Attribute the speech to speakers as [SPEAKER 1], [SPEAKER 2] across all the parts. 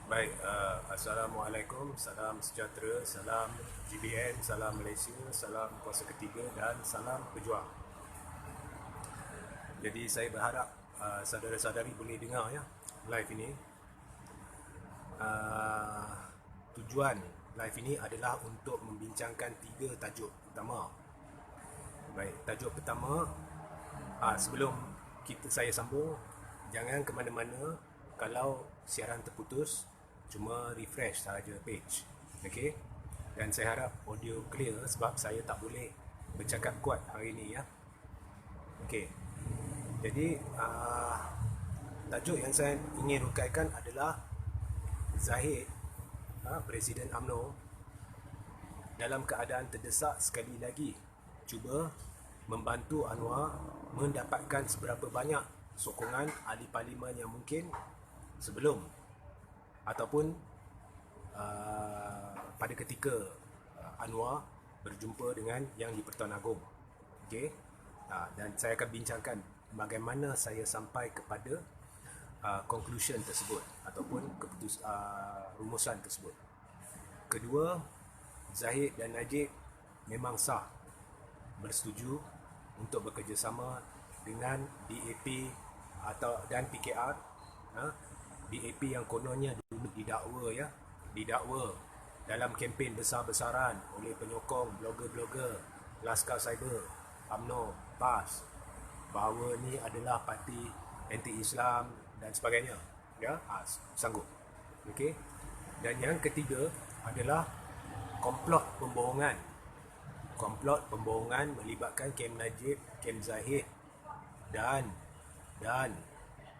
[SPEAKER 1] Baik, Assalamualaikum, salam sejahtera, salam GBN, salam Malaysia, salam kuasa ketiga dan salam pejuang. Jadi saya berharap saudara-saudari boleh dengar ya live ini. Uh, Tujuan live ini adalah untuk membincangkan tiga tajuk utama. Baik, tajuk pertama, sebelum saya sambung, jangan ke mana-mana. Kalau siaran terputus, cuma refresh sahaja page. Okey. Dan saya harap audio clear sebab saya tak boleh bercakap kuat hari ini ya. Okey. Jadi tajuk yang saya ingin uraikan adalah Zahid, Presiden UMNO, dalam keadaan terdesak sekali lagi cuba membantu Anwar mendapatkan seberapa banyak sokongan ahli parlimen yang mungkin sebelum ataupun pada ketika Anwar berjumpa dengan Yang di-Pertuan Agong. Okey. Dan saya akan bincangkan bagaimana saya sampai kepada conclusion tersebut ataupun rumusan tersebut. Kedua, Zahid dan Najib memang sah bersetuju untuk bekerjasama dengan DAP dan PKR. DAP yang kononnya dulu didakwa dalam kempen besar-besaran oleh penyokong blogger-blogger Laskar Cyber, UMNO, PAS, bahawa ni adalah parti anti-Islam dan sebagainya. Ya, sanggup. Okey. Dan yang ketiga adalah komplot pembohongan. Komplot pembohongan melibatkan Kem Najib, Kem Zahid dan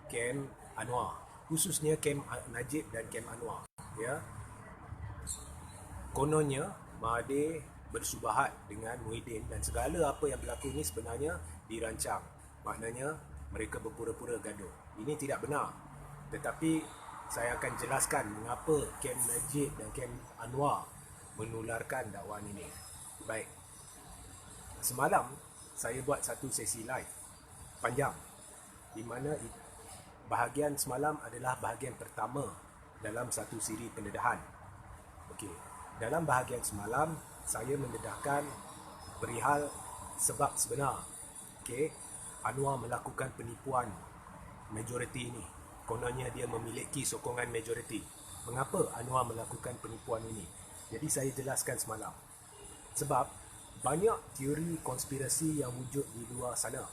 [SPEAKER 1] Kem Anwar. Khususnya Kem Najib dan Kem Anwar. Ya. Kononnya Mahathir bersubahat dengan Muhyiddin dan segala apa yang berlaku ini sebenarnya dirancang. Maknanya mereka berpura-pura gaduh. Ini tidak benar. Tetapi saya akan jelaskan mengapa Kem Najib dan Kem Anwar menularkan dakwaan ini. Baik. Semalam saya buat satu sesi live panjang di mana bahagian semalam adalah bahagian pertama dalam satu siri pendedahan. Okey. Dalam bahagian semalam saya mendedahkan perihal sebab sebenar. Okey. Anwar melakukan penipuan majoriti ini. Kononnya dia memiliki sokongan majoriti. Mengapa Anwar melakukan penipuan ini? Jadi saya jelaskan semalam. Sebab banyak teori konspirasi yang wujud di luar sana.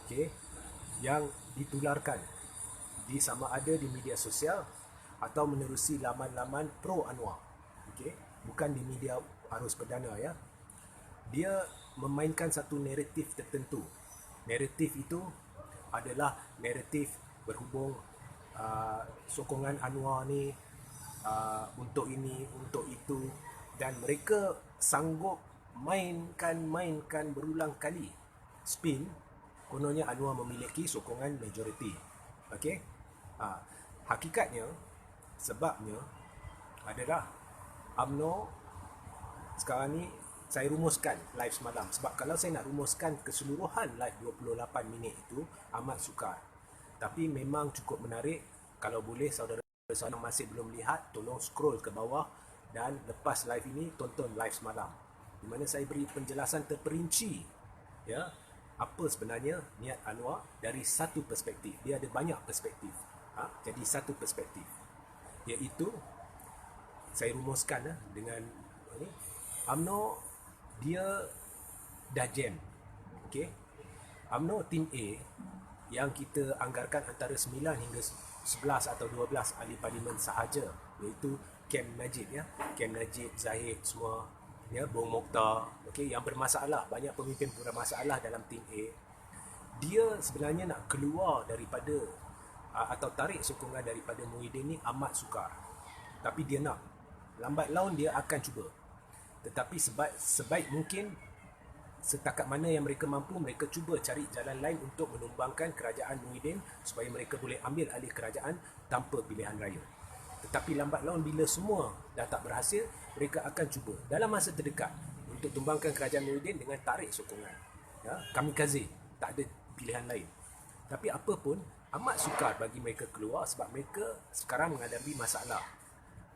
[SPEAKER 1] Okey, yang ditularkan sama ada di media sosial atau menerusi laman-laman pro Anwar. Okey, bukan di media arus perdana ya. Dia memainkan satu naratif tertentu. Naratif itu adalah naratif berhubung sokongan Anwar ni untuk ini, untuk itu, dan mereka sanggup mainkan berulang kali spin kononnya Anwar memiliki sokongan majoriti. Okey. Hakikatnya sebabnya adalah UMNO sekarang ni saya rumuskan live semalam. Sebab kalau saya nak rumuskan keseluruhan live 28 minit itu amat sukar. Tapi memang cukup menarik. Kalau boleh saudara-saudara yang masih belum lihat, tolong scroll ke bawah dan lepas live ini tonton live semalam, di mana saya beri penjelasan terperinci ya, apa sebenarnya niat Anwar dari satu perspektif. Dia ada banyak perspektif. Jadi satu perspektif, iaitu saya rumuskan dengan ni, UMNO dia dah jam. Okey. UMNO tim A yang kita anggarkan antara 9 hingga 11 atau 12 ahli parlimen sahaja, iaitu Kem Najib ya, Kem Najib, Zahid semua ya, Bong Mokhtar, okey, yang bermasalah, banyak pemimpin bermasalah dalam tim A. Dia sebenarnya nak keluar daripada atau tarik sokongan daripada Muhyiddin ni amat sukar. Tapi dia nak, lambat laun dia akan cuba. Tetapi sebaik mungkin, setakat mana yang mereka mampu, mereka cuba cari jalan lain untuk menumbangkan kerajaan Muhyiddin supaya mereka boleh ambil alih kerajaan tanpa pilihan raya. Tetapi lambat laun bila semua dah tak berhasil, mereka akan cuba dalam masa terdekat untuk tumbangkan kerajaan Muhyiddin dengan tarik sokongan. Ya, kamikaze, tak ada pilihan lain. Tapi apa pun, amat sukar bagi mereka keluar sebab mereka sekarang menghadapi masalah.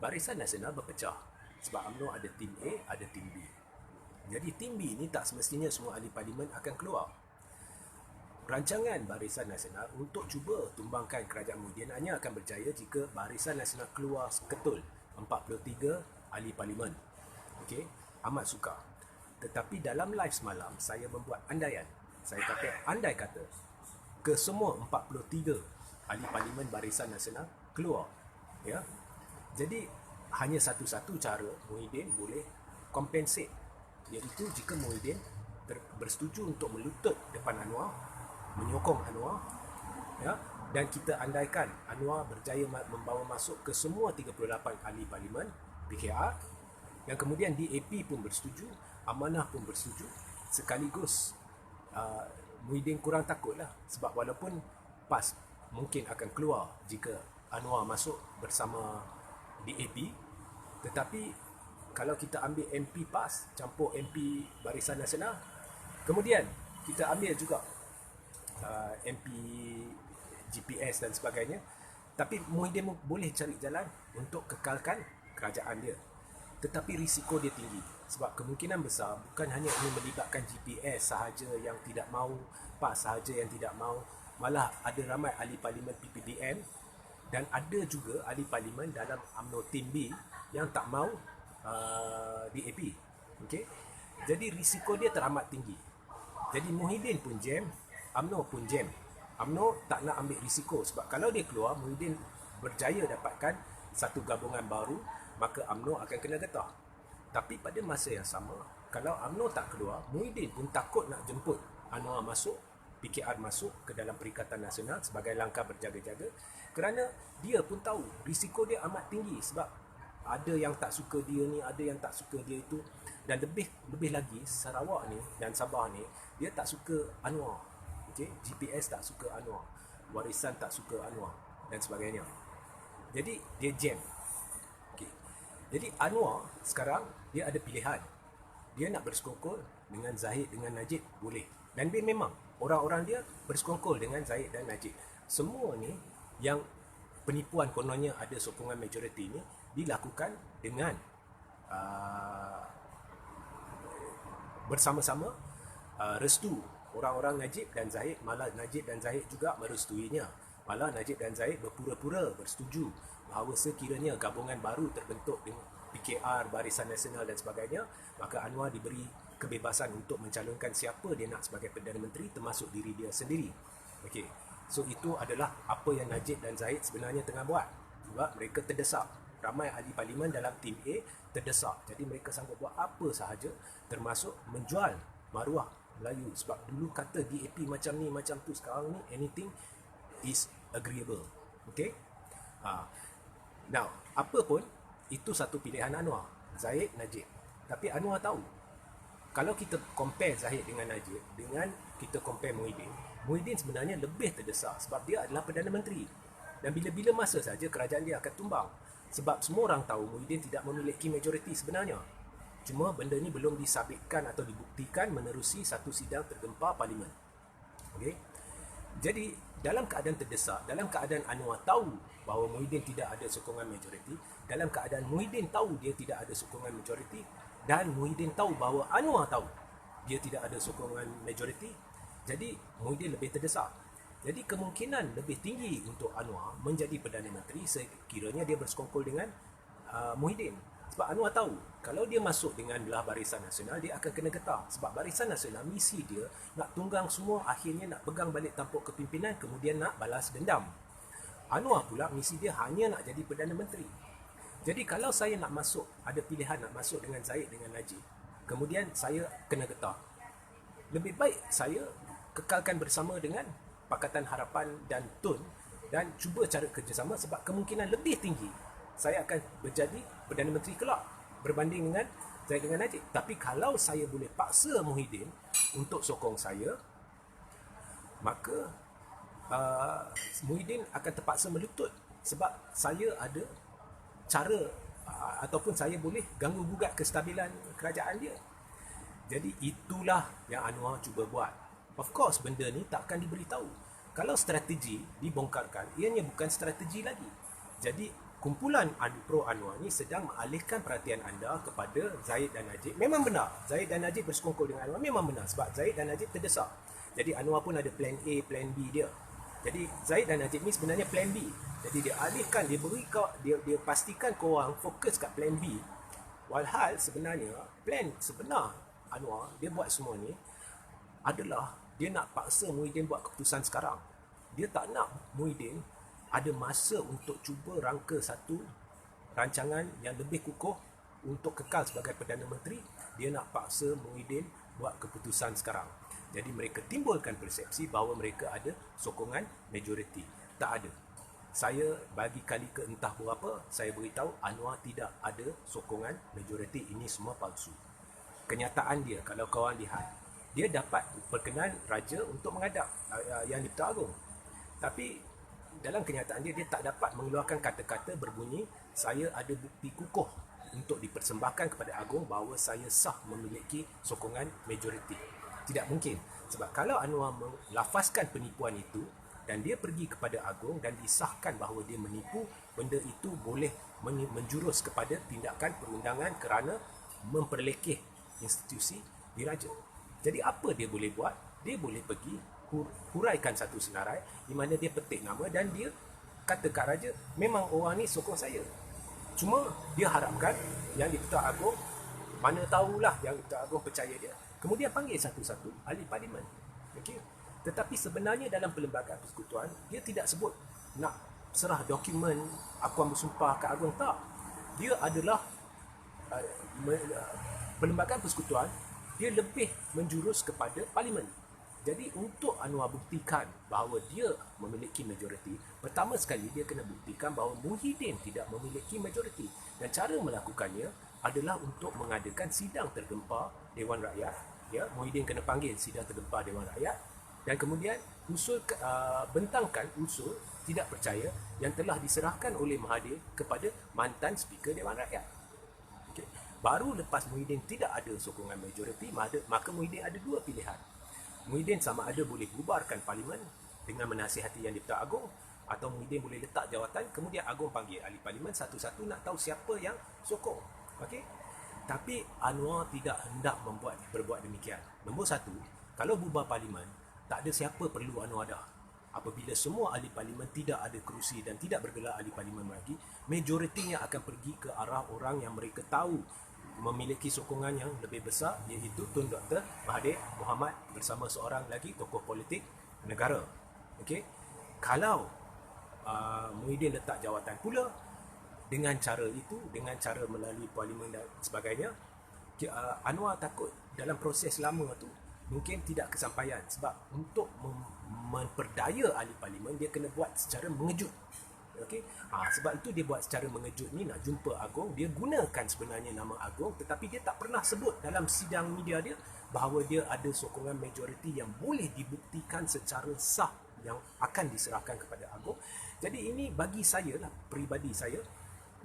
[SPEAKER 1] Barisan Nasional berpecah. Sebab UMNO ada tim A, ada tim B. Jadi tim B ni tak semestinya semua ahli parlimen akan keluar. Rancangan Barisan Nasional untuk cuba tumbangkan kerajaan Muhyiddin hanya akan berjaya jika Barisan Nasional keluar ketul 43 ahli parlimen. Okey, amat sukar. Tetapi dalam live semalam saya membuat andaian. Saya kata andai kata kesemua 43 ahli parlimen Barisan Nasional keluar, ya. Jadi hanya satu-satu cara Muhyiddin boleh compensate, iaitu jika Muhyiddin bersetuju untuk melutut depan Anwar, menyokong Anwar, ya, dan kita andaikan Anwar berjaya membawa masuk ke semua 38 ahli parlimen PKR, yang kemudian DAP pun bersetuju, Amanah pun bersetuju, sekaligus Muhyiddin kurang takutlah, sebab walaupun PAS mungkin akan keluar jika Anwar masuk bersama DAP, tetapi kalau kita ambil MP PAS campur MP Barisan Nasional, kemudian kita ambil juga MP GPS dan sebagainya, tapi Muhyiddin boleh cari jalan untuk kekalkan kerajaan dia. Tetapi risiko dia tinggi, sebab kemungkinan besar bukan hanya ini melibatkan GPS sahaja yang tidak mahu, PAS sahaja yang tidak mahu, malah ada ramai ahli parlimen PPDM dan ada juga ahli parlimen dalam UMNO Tim B yang tak mahu DAP. Okay? Jadi risiko dia teramat tinggi. Jadi Muhyiddin pun jam, UMNO pun jam. UMNO tak nak ambil risiko, sebab kalau dia keluar, Muhyiddin berjaya dapatkan satu gabungan baru, maka UMNO akan kena getah. Tapi pada masa yang sama, kalau UMNO tak keluar, Muhyiddin pun takut nak jemput Anwar masuk, PKR masuk ke dalam Perikatan Nasional sebagai langkah berjaga-jaga, kerana dia pun tahu risiko dia amat tinggi, sebab ada yang tak suka dia ni, ada yang tak suka dia itu, dan lebih lagi Sarawak ni dan Sabah ni, dia tak suka Anwar. Okay? GPS tak suka Anwar, Warisan tak suka Anwar dan sebagainya. Jadi dia jam. Okay. Jadi Anwar sekarang dia ada pilihan. Dia nak bersekongkol dengan Zahid, dengan Najib, boleh. Dan dia memang orang-orang dia bersekongkol dengan Zahid dan Najib. Semua ni yang penipuan kononnya ada sokongan majoriti ni dilakukan dengan bersama-sama restu orang-orang Najib dan Zahid. Malah Najib dan Zahid juga merestuinya. Malah Najib dan Zahid berpura-pura bersetuju bahawa sekiranya gabungan baru terbentuk dengan PKR, Barisan Nasional dan sebagainya, maka Anwar diberi kebebasan untuk mencalonkan siapa dia nak sebagai Perdana Menteri, termasuk diri dia sendiri. Okey. So itu adalah apa yang Najib dan Zahid sebenarnya tengah buat. Sebab mereka terdesak. Ramai ahli parlimen dalam tim A terdesak. Jadi mereka sanggup buat apa sahaja, termasuk menjual maruah Melayu. Sebab dulu kata DAP macam ni, macam tu. Sekarang ni anything is agreeable. Okay? Now, apa pun, itu satu pilihan Anwar. Zahid, Najib. Tapi Anwar tahu, kalau kita compare Zahid dengan Najib, dengan kita compare Muhyiddin, Muhyiddin sebenarnya lebih terdesak sebab dia adalah Perdana Menteri. Dan bila-bila masa saja kerajaan dia akan tumbang. Sebab semua orang tahu Muhyiddin tidak memiliki majoriti sebenarnya. Cuma benda ni belum disabitkan atau dibuktikan menerusi satu sidang tergempar parlimen. Okay? Jadi, dalam keadaan terdesak, dalam keadaan Anwar tahu bahawa Muhyiddin tidak ada sokongan majoriti, dalam keadaan Muhyiddin tahu dia tidak ada sokongan majoriti, dan Muhyiddin tahu bahawa Anwar tahu dia tidak ada sokongan majoriti, jadi Muhyiddin lebih terdesak. Jadi kemungkinan lebih tinggi untuk Anwar menjadi Perdana Menteri sekiranya dia bersekongkol dengan Muhyiddin. Sebab Anwar tahu, kalau dia masuk dengan belah Barisan Nasional, dia akan kena getah. Sebab Barisan Nasional, misi dia nak tunggang semua, akhirnya nak pegang balik tampuk kepimpinan, kemudian nak balas dendam. Anwar pula, misi dia hanya nak jadi Perdana Menteri. Jadi kalau saya nak masuk, ada pilihan nak masuk dengan Zahid, dengan Najib, kemudian saya kena getah, lebih baik saya kekalkan bersama dengan Pakatan Harapan dan TUN dan cuba cara kerjasama, sebab kemungkinan lebih tinggi saya akan menjadi Perdana Menteri kelak berbanding dengan Zahid dengan Najib. Tapi kalau saya boleh paksa Muhyiddin untuk sokong saya, maka Muhyiddin akan terpaksa melutut, sebab saya ada cara ataupun saya boleh ganggu gugat kestabilan kerajaan dia. Jadi itulah yang Anwar cuba buat. Of course benda ni tak akan diberitahu. Kalau strategi dibongkarkan, ianya bukan strategi lagi. Jadi kumpulan pro Anwar ni sedang mengalihkan perhatian anda kepada Zahid dan Najib. Memang benar, Zahid dan Najib bersekongkol dengan Anwar, memang benar sebab Zahid dan Najib terdesak. Jadi Anwar pun ada plan A, plan B dia. Jadi Zahid dan Najib ni sebenarnya plan B. Jadi dia alihkan, dia pastikan korang fokus kat plan B. Walhal sebenarnya plan sebenar Anwar dia buat semua ni adalah dia nak paksa Muhyiddin buat keputusan sekarang. Dia tak nak Muhyiddin ada masa untuk cuba rangka satu rancangan yang lebih kukuh untuk kekal sebagai Perdana Menteri. Dia nak paksa Muhyiddin buat keputusan sekarang. Jadi mereka timbulkan persepsi bahawa mereka ada sokongan majoriti. Tak ada. Saya bagi kali ke entah berapa, saya beritahu Anwar tidak ada sokongan majoriti. Ini semua palsu. Kenyataan dia, kalau korang lihat, dia dapat perkenan raja untuk menghadap yang di-Pertuan Agong. Tapi dalam kenyataan dia, dia tak dapat mengeluarkan kata-kata berbunyi saya ada bukti kukuh untuk dipersembahkan kepada Agong bahawa saya sah memiliki sokongan majoriti. Tidak mungkin. Sebab kalau Anwar melafazkan penipuan itu dan dia pergi kepada Agong dan disahkan bahawa dia menipu, benda itu boleh menjurus kepada tindakan perundangan kerana memperlekeh institusi diraja. Jadi apa dia boleh buat? Dia boleh pergi huraikan satu senarai di mana dia petik nama dan dia kata kat raja, memang orang ni sokong saya. Cuma dia harapkan yang di-Pertuan Agong, mana tahulah yang di-Pertuan Agong percaya dia. Kemudian panggil satu-satu ahli parlimen. Okey. Tetapi sebenarnya dalam Perlembagaan Persekutuan, dia tidak sebut nak serah dokumen akuan bersumpah kat Agong, tak. Dia adalah Perlembagaan Persekutuan, dia lebih menjurus kepada parlimen. Jadi untuk Anwar buktikan bahawa dia memiliki majoriti, pertama sekali dia kena buktikan bahawa Muhyiddin tidak memiliki majoriti. Dan cara melakukannya adalah untuk mengadakan sidang tergempar Dewan Rakyat. Ya, Muhyiddin kena panggil sidang tergempar Dewan Rakyat dan kemudian bentangkan usul tidak percaya yang telah diserahkan oleh Mahathir kepada mantan Speaker Dewan Rakyat. Okay. Baru lepas Muhyiddin tidak ada sokongan majoriti, maka Muhyiddin ada dua pilihan. Muhyiddin sama ada boleh bubarkan parlimen dengan menasihati yang di-Pertuan Agong, atau Muhyiddin boleh letak jawatan, kemudian Agong panggil ahli parlimen satu-satu nak tahu siapa yang sokong. Okey. Tapi Anwar tidak hendak berbuat demikian. Nombor satu, kalau bubar parlimen, tak ada siapa perlu Anwar dah. Apabila semua ahli parlimen tidak ada kerusi dan tidak bergelar ahli parlimen lagi, majoritinya akan pergi ke arah orang yang mereka tahu memiliki sokongan yang lebih besar, iaitu Tun Dr. Mahathir Mohamad bersama seorang lagi tokoh politik negara. Okey. Kalau Muhyiddin letak jawatan pula, dengan cara itu, dengan cara melalui parlimen dan sebagainya, Anwar takut dalam proses lama tu mungkin tidak kesampaian, sebab untuk memperdaya ahli parlimen dia kena buat secara mengejut. Okey. Sebab itu dia buat secara mengejut ni, nak jumpa Agong, dia gunakan sebenarnya nama Agong, tetapi dia tak pernah sebut dalam sidang media dia bahawa dia ada sokongan majoriti yang boleh dibuktikan secara sah yang akan diserahkan kepada Agong. Jadi ini bagi saya lah, peribadi saya,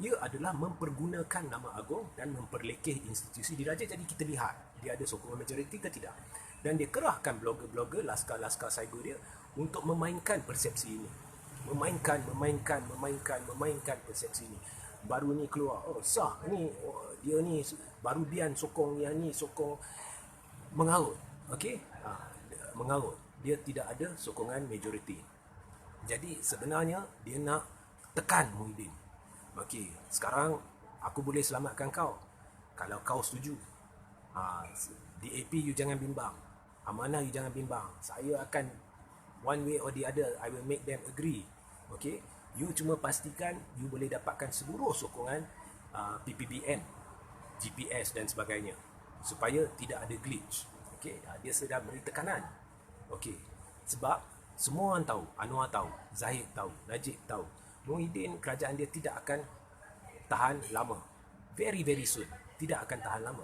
[SPEAKER 1] ia adalah mempergunakan nama Agong dan memperlekeh institusi diraja. Jadi kita lihat dia ada sokongan majoriti ke tidak. Dan dia kerahkan blogger-blogger, laskar-laskar cyber dia untuk memainkan persepsi ini. Memainkan persepsi ini. Baru ni keluar, sah ni, dia ni baru Dian sokong, yang ni sokong, mengarut. Okey? Mengarut. Dia tidak ada sokongan majoriti. Jadi sebenarnya dia nak tekan Muhyiddin. Okey, sekarang aku boleh selamatkan kau kalau kau setuju. DAP you jangan bimbang, Amanah you jangan bimbang. Saya akan one way or the other, I will make them agree. Okey, you cuma pastikan you boleh dapatkan seluruh sokongan PPBN, GPS dan sebagainya supaya tidak ada glitch. Okey, dia sedang beri tekanan. Okey, sebab semua orang tahu, Anwar tahu, Zahid tahu, Najib tahu, Muhyiddin kerajaan dia tidak akan tahan lama. Very soon. Tidak akan tahan lama.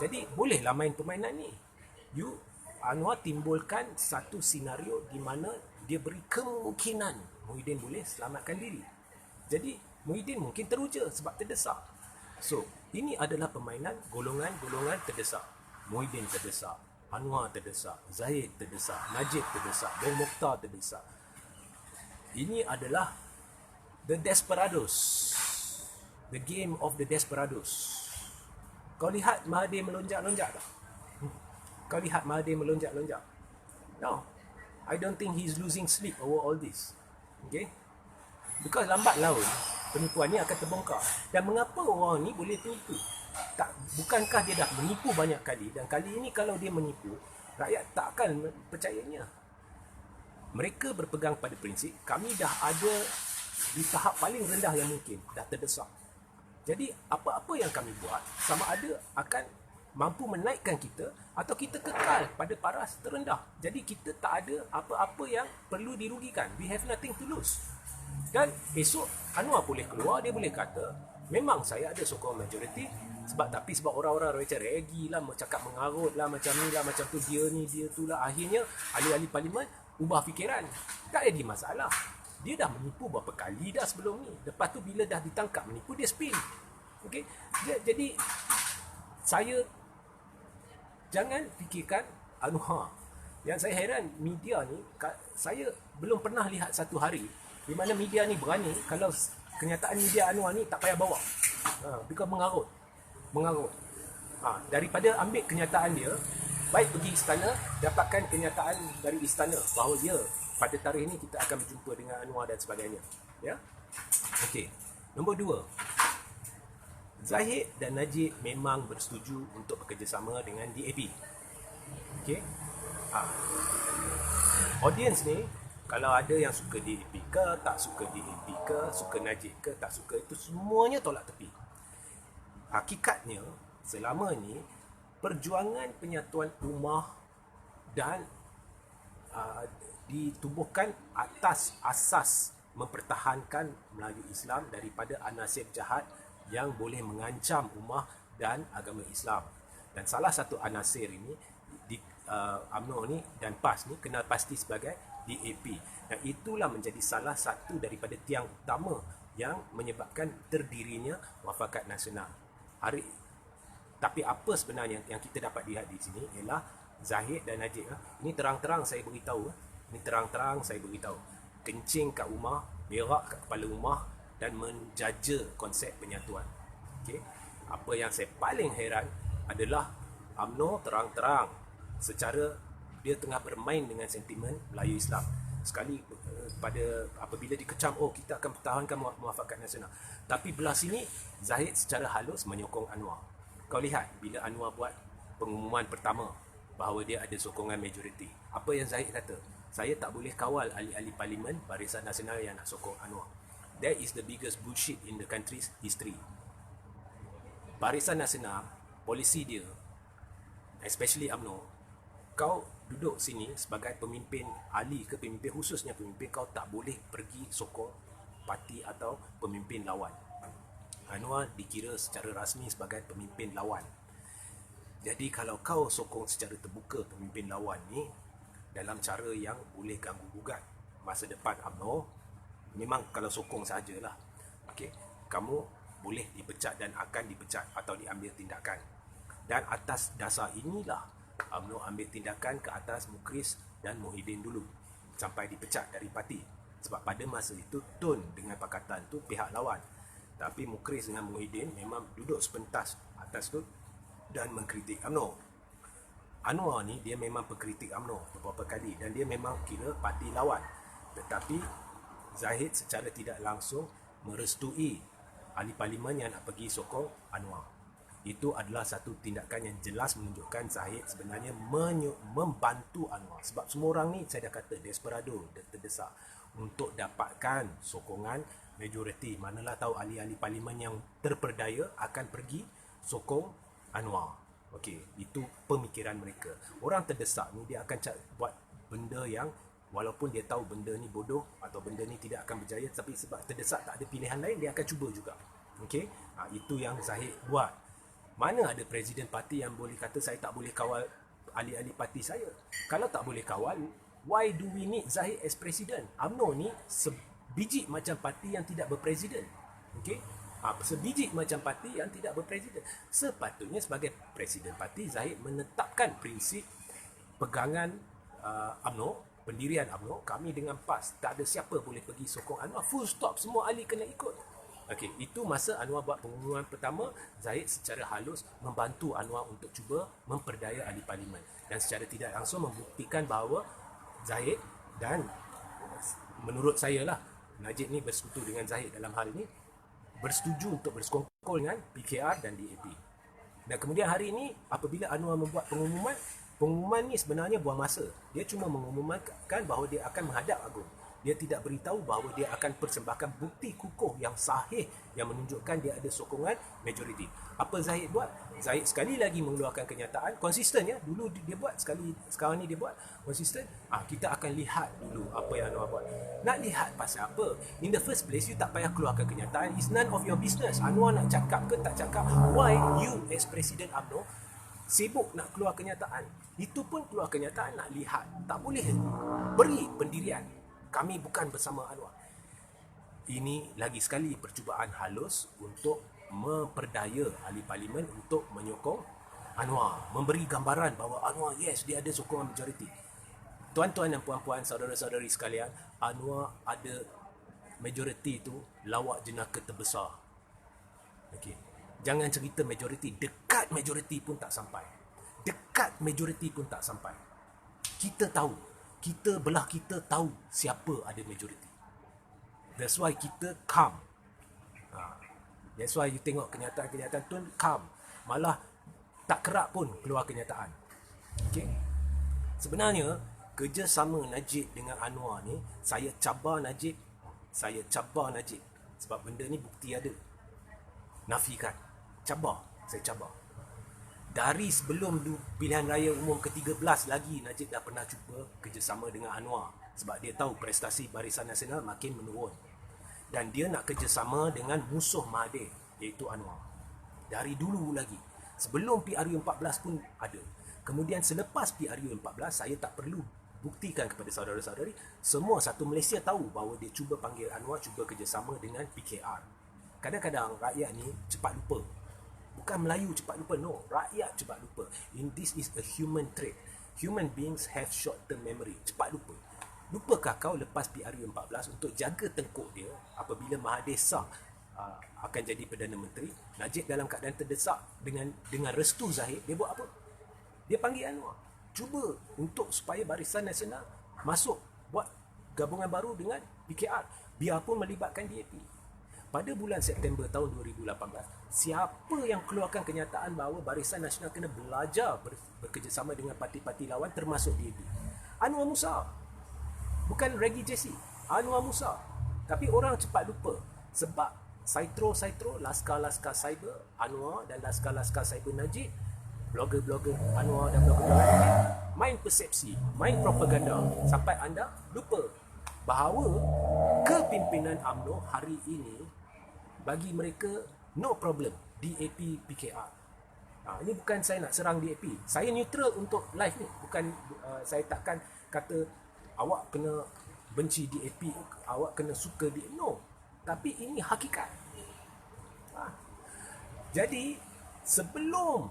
[SPEAKER 1] Jadi bolehlah main permainan ni. Anwar timbulkan satu senario di mana dia beri kemungkinan Muhyiddin boleh selamatkan diri. Jadi Muhyiddin mungkin teruja sebab terdesak. So, ini adalah permainan golongan-golongan terdesak. Muhyiddin terdesak, Anwar terdesak, Zahid terdesak, Najib terdesak, Dong Mokhtar terdesak. Ini adalah The Desperados. The game of the desperados. Kau lihat Mahathir melonjak-lonjak tak? Kau lihat Mahathir melonjak-lonjak? No. I don't think he's losing sleep over all this. Okay? Because lambat laun penipuan ni akan terbongkar. Dan mengapa orang ni boleh menipu? Tak, bukankah dia dah menipu banyak kali, dan kali ini kalau dia menipu, rakyat tak akan percayanya. Mereka berpegang pada prinsip kami dah ada di tahap paling rendah yang mungkin, dah terdesak. Jadi apa-apa yang kami buat sama ada akan mampu menaikkan kita atau kita kekal pada paras terendah. Jadi kita tak ada apa-apa yang perlu dirugikan. We have nothing to lose. Dan esok Anwar boleh keluar, dia boleh kata memang saya ada sokongan majoriti, sebab orang-orang macam regi lah, cakap mengarut lah, macam ni lah, macam tu, dia ni, dia tu lah. Akhirnya ahli-ahli parlimen ubah fikiran. Tak jadi masalah. Dia dah menipu berapa kali dah sebelum ni. Lepas tu bila dah ditangkap menipu, dia spin. Okay? Jadi saya jangan fikirkan Anwar. Yang saya heran media ni, saya belum pernah lihat satu hari di mana media ni berani kalau kenyataan media Anwar ni tak payah bawa. Because mengarut. Daripada ambil kenyataan dia, baik pergi istana, dapatkan kenyataan dari istana bahawa ya, pada tarikh ini kita akan berjumpa dengan Anwar dan sebagainya. Ya. Okey. Nombor 2. Zahid dan Najib memang bersetuju untuk bekerjasama dengan DAP. Okey. Audience ni, kalau ada yang suka DAP ke, tak suka DAP ke, suka Najib ke, tak suka, itu semuanya tolak tepi. Hakikatnya, selama ni perjuangan penyatuan ummah dan ditubuhkan atas asas mempertahankan Melayu Islam daripada anasir jahat yang boleh mengancam ummah dan agama Islam. Dan salah satu anasir ini di UMNO ni dan PAS ni kenal pasti sebagai DAP. Dan itulah menjadi salah satu daripada tiang utama yang menyebabkan terdirinya Muafakat Nasional. Tapi apa sebenarnya yang kita dapat lihat di sini ialah Zahid dan Najib. Ini terang-terang saya beritahu. Kencing kat rumah, berak kat kepala rumah dan menjaja konsep penyatuan. Okay? Apa yang saya paling heran adalah UMNO terang-terang secara dia tengah bermain dengan sentimen Melayu Islam. Sekali apabila dikecam, kita akan pertahankan Muafakat Nasional. Tapi belah sini Zahid secara halus menyokong Anwar. Kau lihat bila Anwar buat pengumuman pertama bahawa dia ada sokongan majoriti, apa yang Zahid kata? Saya tak boleh kawal ahli-ahli parlimen Barisan Nasional yang nak sokong Anwar. That is the biggest bullshit in the country's history. Barisan Nasional, polisi dia, especially UMNO, kau duduk sini sebagai pemimpin ahli ke pemimpin khususnya pemimpin, kau tak boleh pergi sokong parti atau pemimpin lawan. Anwar dikira secara rasmi sebagai pemimpin lawan. Jadi kalau kau sokong secara terbuka pemimpin lawan ni dalam cara yang boleh ganggu gugat masa depan UMNO, memang kalau sokong sajalah, okey, kamu boleh dipecat dan akan dipecat atau diambil tindakan. Dan atas dasar inilah UMNO ambil tindakan ke atas Mukris dan Muhyiddin dulu sampai dipecat dari parti. Sebab pada masa itu tone dengan pakatan tu pihak lawan. Tapi Mukris dengan Muhyiddin memang duduk sepentas atas tu dan mengkritik UMNO. Anwar ni dia memang pengkritik UMNO beberapa kali dan dia memang kira parti lawan. Tetapi Zahid secara tidak langsung merestui ahli parlimen yang nak pergi sokong Anwar. Itu adalah satu tindakan yang jelas menunjukkan Zahid sebenarnya membantu Anwar. Sebab semua orang ni saya dah kata desperado, terdesak untuk dapatkan sokongan majoriti. Manalah tahu ahli-ahli parlimen yang terperdaya akan pergi sokong Anwar. Okey, itu pemikiran mereka. Orang terdesak ni dia akan buat benda yang walaupun dia tahu benda ni bodoh atau benda ni tidak akan berjaya, tapi sebab terdesak tak ada pilihan lain, dia akan cuba juga. Okey, itu yang Zahid buat. Mana ada presiden parti yang boleh kata saya tak boleh kawal ahli-ahli parti saya? Kalau tak boleh kawal, why do we need Zahid as president? UMNO ni sebiji macam parti yang tidak berpresiden. Okey, sebiji macam parti yang tidak berpresiden. Sepatutnya sebagai presiden parti, Zahid menetapkan prinsip pegangan UMNO, pendirian UMNO. Kami dengan PAS tak ada siapa boleh pergi sokong Anwar, full stop, semua ahli kena ikut. Okey, itu masa Anwar buat pengumuman pertama, Zahid secara halus membantu Anwar untuk cuba memperdaya ahli parlimen dan secara tidak langsung membuktikan bahawa Zahid dan menurut saya lah, Najib ni bersekutu dengan Zahid dalam hal ini, bersetuju untuk bersekongkol dengan PKR dan DAP. Dan kemudian hari ini apabila Anwar membuat pengumuman ni sebenarnya buang masa. Dia cuma mengumumkan bahawa dia akan menghadap Agung. Dia tidak beritahu bahawa dia akan persembahkan bukti kukuh yang sahih yang menunjukkan dia ada sokongan majoriti. Apa Zahid buat? Zahid sekali lagi mengeluarkan kenyataan konsisten ya. Dulu dia buat, sekarang ni dia buat konsisten. Kita akan lihat dulu apa yang Anwar buat. Nak lihat pasal apa? In the first place, you tak payah keluarkan kenyataan. It's none of your business. Anwar nak cakap ke tak cakap. Why you as Presiden UMNO sibuk nak keluar kenyataan? Itu pun keluar kenyataan nak lihat. Tak boleh beri pendirian. Kami bukan bersama Anwar. Ini lagi sekali percubaan halus untuk memperdaya ahli parlimen untuk menyokong Anwar. Memberi gambaran bahawa Anwar, yes, dia ada sokongan majoriti. Tuan-tuan dan puan-puan, saudara-saudari sekalian, Anwar ada majoriti itu lawak jenaka terbesar. Okey. Jangan cerita majoriti, dekat majoriti pun tak sampai. Dekat majoriti pun tak sampai. Kita tahu. Belah kita tahu siapa ada majoriti. That's why kita calm. That's why you tengok kenyataan-kenyataan tu calm. Malah tak kerap pun keluar kenyataan. Okay? Sebenarnya, kerjasama Najib dengan Anwar ni, saya cabar Najib. Sebab benda ni bukti ada. Nafikan. Saya cabar. Dari sebelum pilihan raya umum ke-13 lagi, Najib dah pernah cuba kerjasama dengan Anwar. Sebab dia tahu prestasi Barisan Nasional makin menurun. Dan dia nak kerjasama dengan musuh Mahathir, iaitu Anwar. Dari dulu lagi. Sebelum PRU14 pun ada. Kemudian selepas PRU14, saya tak perlu buktikan kepada saudara-saudari. Semua satu Malaysia tahu bahawa dia cuba panggil Anwar, cuba kerjasama dengan PKR. Kadang-kadang rakyat ni cepat lupa. Bukan Melayu cepat lupa, no. Rakyat cepat lupa. This is a human trait. Human beings have short-term memory. Cepat lupa. Lupakah kau lepas PRU14 untuk jaga tengkuk dia apabila Mahathir sah akan jadi Perdana Menteri? Najib dalam keadaan terdesak dengan restu Zahid, dia buat apa? Dia panggil Anwar. Cuba untuk supaya Barisan Nasional masuk buat gabungan baru dengan PKR. Biarpun melibatkan DAP. Pada bulan September tahun 2018, siapa yang keluarkan kenyataan bahawa Barisan Nasional kena belajar bekerjasama dengan parti-parti lawan termasuk DAP? Anwar Musa. Bukan Reggie Jesse. Anwar Musa. Tapi orang cepat lupa. Sebab Saitro, laskar-laskar cyber Anwar dan laskar-laskar cyber Najib, blogger-blogger Anwar dan blogger-blogger Najib, main persepsi, main propaganda sampai anda lupa bahawa kepimpinan UMNO hari ini bagi mereka no problem DAP PKR. Ini bukan saya nak serang DAP. Saya neutral untuk live ni. Bukan saya takkan kata awak kena benci DAP, awak kena suka DAP. No. Tapi ini hakikat. Jadi sebelum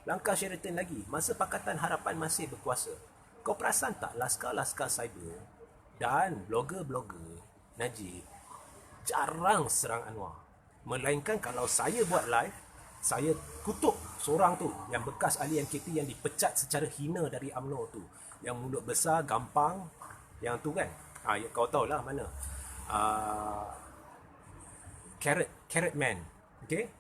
[SPEAKER 1] langkah Sheraton lagi, masa Pakatan Harapan masih berkuasa, kau perasan tak laskar-laskar cyber dan blogger-blogger Najib jarang serang Anwar. Melainkan kalau saya buat live, saya kutuk seorang tu yang bekas ahli NKT yang dipecat secara hina dari UMNO tu, yang mulut besar, gampang, yang tu kan. Kau tahulah mana. Carrot Man. Okay?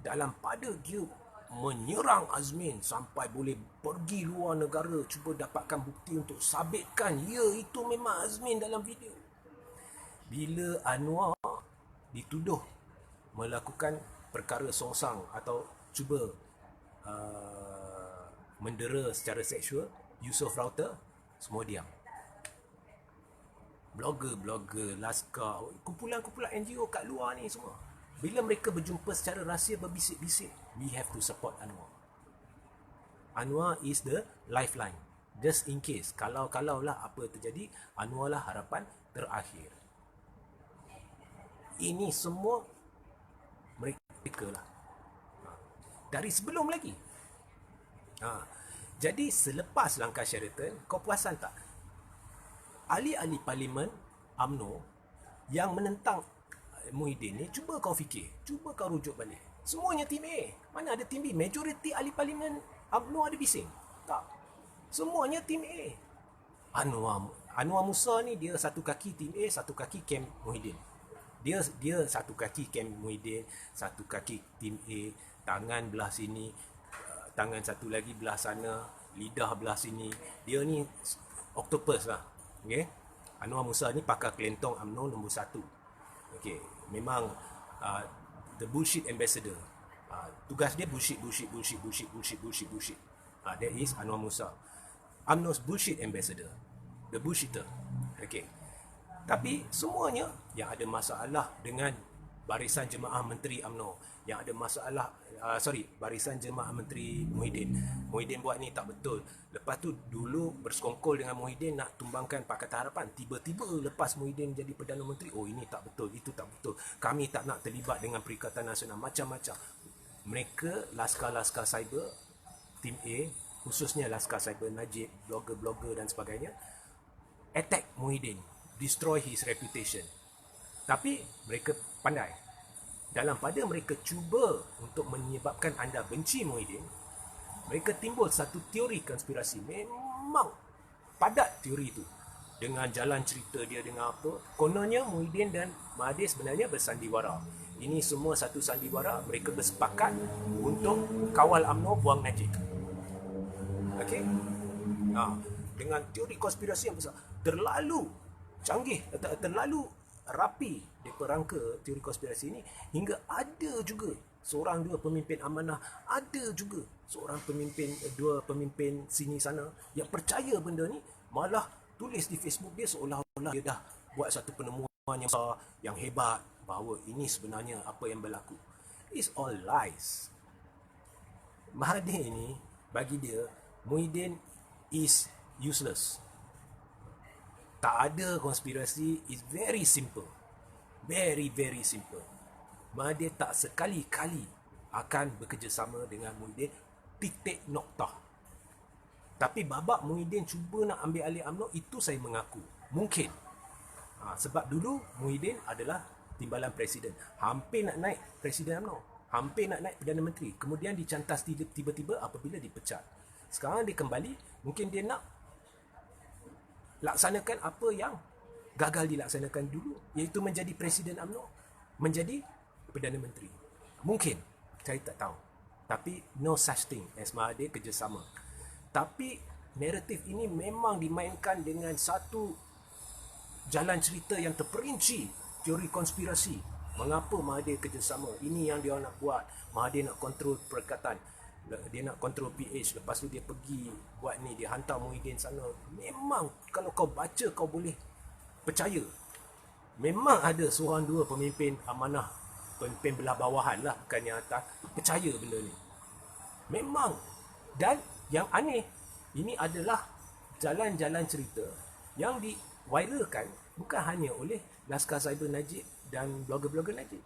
[SPEAKER 1] Dalam pada dia menyerang Azmin sampai boleh pergi luar negara cuba dapatkan bukti untuk sabitkan ya itu memang Azmin dalam video. Bila Anwar dituduh melakukan perkara songsang atau cuba mendera secara seksual Yusof Rauter, semua diam. Blogger, laskar, kumpulan-kumpulan NGO kat luar ni semua, bila mereka berjumpa secara rahsia berbisik-bisik, we have to support Anwar. Anwar is the lifeline. Just in case, kalau lah apa terjadi, Anwar lah harapan terakhir. Ini semua mereka lah. Dari sebelum lagi. Jadi selepas langkah Sheraton, kau perasan tak? Ahli-ahli parlimen UMNO Yang menentang Muhyiddin ni, cuba kau fikir, cuba kau rujuk balik. Semuanya tim A. Mana ada tim B? Majoriti ahli parlimen UMNO ada bising? Tak. Semuanya tim A. Anwar Musa ni dia satu kaki tim A, satu kaki camp Muhyiddin. Dia satu kaki camp Muhyiddin, satu kaki tim A, tangan belah sini, tangan satu lagi belah sana, lidah belah sini. Dia ni octopus lah. Okay? Anwar Musa ni pakar kelentong UMNO nombor 1. Okay. Memang the bullshit ambassador. Tugas dia bullshit. That is Anwar Musa. UMNO's bullshit ambassador. The bullshitter. Okay. Tapi semuanya yang ada masalah dengan Barisan Jemaah Menteri UMNO, yang ada masalah Barisan Jemaah Menteri Muhyiddin. Muhyiddin buat ni tak betul. Lepas tu dulu bersekongkol dengan Muhyiddin nak tumbangkan Pakatan Harapan. Tiba-tiba lepas Muhyiddin jadi Perdana Menteri, oh ini tak betul, itu tak betul. Kami tak nak terlibat dengan Perikatan Nasional, macam-macam. Mereka laskar-laskar cyber tim A, khususnya laskar cyber Najib, blogger-blogger dan sebagainya, attack Muhyiddin, destroy his reputation. Tapi mereka pandai. Dalam pada mereka cuba untuk menyebabkan anda benci Muhyiddin, mereka timbul satu teori konspirasi. Memang padat teori itu. Dengan jalan cerita dia dengan apa. Kononnya Muhyiddin dan Mahathir sebenarnya bersandiwara. Ini semua satu sandiwara. Mereka bersepakat untuk kawal UMNO buang Najib. Okey? Dengan teori konspirasi yang besar. Terlalu canggih, terlalu rapi mereka rangka teori konspirasi ini, hingga ada juga seorang dua pemimpin amanah, ada juga seorang pemimpin, dua pemimpin sini sana yang percaya benda ni, malah tulis di Facebook dia seolah-olah dia dah buat satu penemuan yang besar, yang hebat, bahawa ini sebenarnya apa yang berlaku. It's all lies. Mahathir ni, bagi dia, Muhyiddin is useless. Tak ada konspirasi. It's very simple. Very, very simple. Mahathir tak sekali-kali akan bekerjasama dengan Muhyiddin. Titik noktah. Tapi babak Muhyiddin cuba nak ambil alih UMNO, itu saya mengaku. Mungkin. Sebab dulu Muhyiddin adalah timbalan presiden. Hampir nak naik presiden UMNO. Hampir nak naik Perdana Menteri. Kemudian dicantas tiba-tiba apabila dipecat. Sekarang dia kembali. Mungkin dia nak laksanakan apa yang gagal dilaksanakan dulu, iaitu menjadi Presiden UMNO, menjadi Perdana Menteri. Mungkin, saya tak tahu. Tapi no such thing as Mahathir kerjasama. Tapi naratif ini memang dimainkan dengan satu jalan cerita yang terperinci, teori konspirasi. Mengapa Mahathir kerjasama? Ini yang dia nak buat. Mahathir nak kontrol perkataan. Dia nak kontrol PH. Lepas tu dia pergi buat ni, dia hantar Muhyiddin sana. Memang kalau kau baca, kau boleh percaya. Memang ada seorang dua pemimpin amanah, pemimpin belah bawahan lah, bukan yang atas, percaya benda ni. Memang. Dan yang aneh, ini adalah jalan-jalan cerita yang diviralkan bukan hanya oleh Laskar Cyber Najib dan blogger-blogger Najib.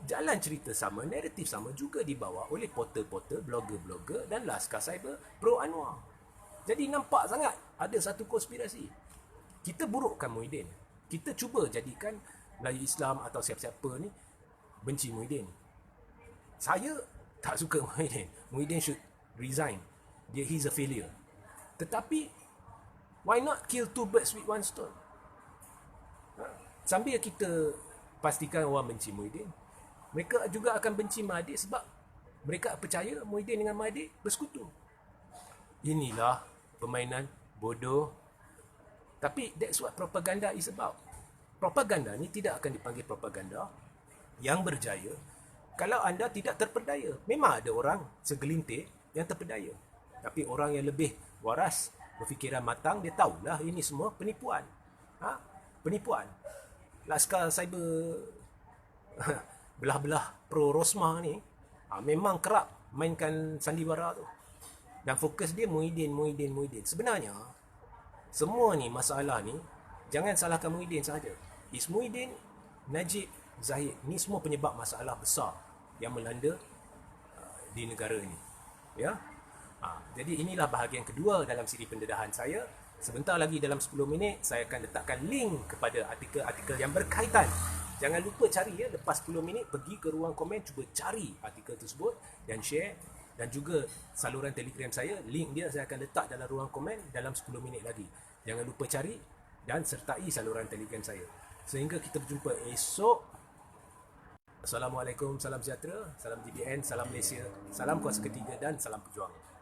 [SPEAKER 1] Jalan cerita sama, naratif sama juga dibawa oleh portal-portal, blogger-blogger dan Laskar Cyber pro Anwar. Jadi nampak sangat ada satu konspirasi. Kita burukkan Muhyiddin. Kita cuba jadikan Melayu Islam atau siapa-siapa ni benci Muhyiddin. Saya tak suka Muhyiddin. Muhyiddin should resign. He's a failure. Tetapi why not kill two birds with one stone? Sambil kita pastikan orang benci Muhyiddin, mereka juga akan benci Mahathir sebab mereka percaya Muhyiddin dengan Mahathir bersekutu. Inilah permainan bodoh. Tapi that's what propaganda is about. Propaganda ni tidak akan dipanggil propaganda yang berjaya kalau anda tidak terperdaya. Memang ada orang segelintir yang terperdaya. Tapi orang yang lebih waras, berfikiran matang, dia tahulah ini semua penipuan. Penipuan. Laskar Cyber belah-belah pro Rosmah ni memang kerap mainkan sandiwara tu. Dan fokus dia Muhyiddin. Sebenarnya semua ni masalah ni jangan salahkan Muhyiddin sahaja. Is Muhyiddin, Najib, Zahid, ni semua penyebab masalah besar yang melanda di negara ni. Ya. Jadi inilah bahagian kedua dalam siri pendedahan saya. Sebentar lagi dalam 10 minit saya akan letakkan link kepada artikel-artikel yang berkaitan. Jangan lupa cari ya, lepas 10 minit pergi ke ruang komen, cuba cari artikel tersebut dan share. Dan juga saluran Telegram saya, link dia saya akan letak dalam ruang komen dalam 10 minit lagi. Jangan lupa cari dan sertai saluran Telegram saya. Sehingga kita berjumpa esok. Assalamualaikum, salam sejahtera, salam GBN, salam Malaysia, salam kuasa ketiga dan salam pejuang.